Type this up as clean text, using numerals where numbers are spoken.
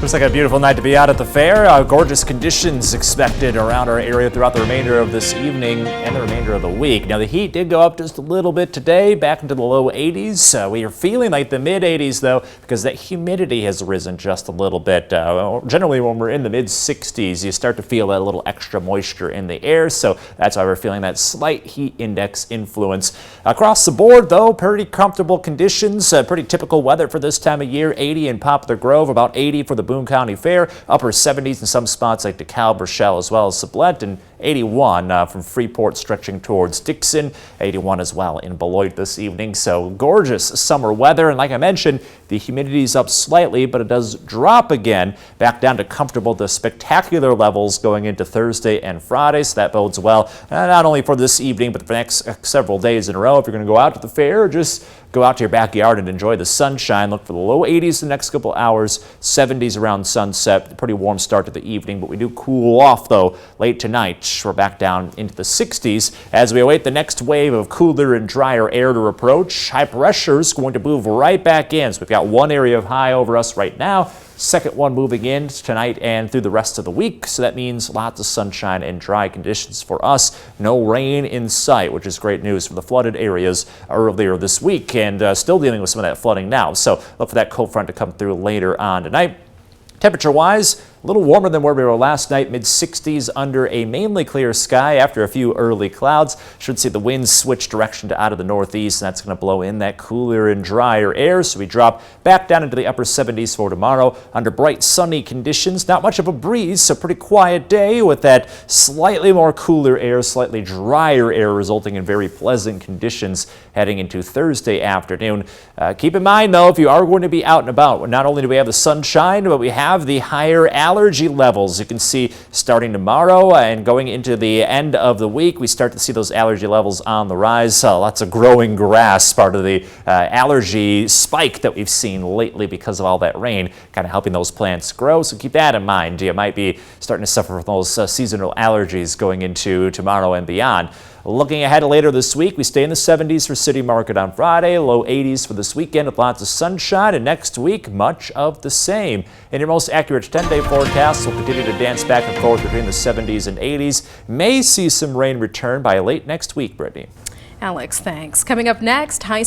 Looks like a beautiful night to be out at the fair. Gorgeous conditions expected around our area throughout the remainder of this evening and the remainder of the week. Now, the heat did go up just a little bit today, back into the low 80s. We are feeling like the mid 80s, though, because that humidity has risen just a little bit. Generally, when we're in the mid 60s, you start to feel that little extra moisture in the air. So that's why we're feeling that slight heat index influence. Across the board, though, pretty comfortable conditions, pretty typical weather for this time of year. 80 in Poplar Grove, about 80 for the Boone County Fair, upper 70s in some spots like DeKalb, Rochelle, as well as Sublette, and 81 from Freeport stretching towards Dixon, 81 as well in Beloit this evening. So gorgeous summer weather, and like I mentioned, the humidity is up slightly, but it does drop again back down to comfortable to spectacular levels going into Thursday and Friday. So that bodes well, not only for this evening, but for the next several days in a row. If you're going to go out to the fair, or just go out to your backyard and enjoy the sunshine, look for the low 80s the next couple hours, 70s around sunset. Pretty warm start to the evening, but we do cool off though late tonight. We're back down into the 60s as we await the next wave of cooler and drier air to approach. High pressure is going to move right back in. So we've got one area of high over us right now, second one moving in tonight and through the rest of the week. So that means lots of sunshine and dry conditions for us. No rain in sight, which is great news for the flooded areas earlier this week, and still dealing with some of that flooding now. So look for that cold front to come through later on tonight. Temperature-wise, a little warmer than where we were last night, mid-60s under a mainly clear sky after a few early clouds. Should see the winds switch direction to out of the northeast, and that's going to blow in that cooler and drier air. So we drop back down into the upper 70s for tomorrow under bright sunny conditions. Not much of a breeze, so pretty quiet day with that slightly more cooler air, slightly drier air, resulting in very pleasant conditions heading into Thursday afternoon. Keep in mind, though, if you are going to be out and about, not only do we have the sunshine, but we have the higher allergy levels. You can see starting tomorrow and going into the end of the week, we start to see those allergy levels on the rise. Lots of growing grass, part of the allergy spike that we've seen lately because of all that rain, kind of helping those plants grow. So keep that in mind. You might be starting to suffer from those seasonal allergies going into tomorrow and beyond. Looking ahead to later this week, we stay in the 70s for City Market on Friday, low 80s for this weekend with lots of sunshine, and next week, much of the same. In your most accurate 10-day forecast, we'll continue to dance back and forth between the 70s and 80s. May see some rain return by late next week, Brittany. Alex, thanks. Coming up next, high school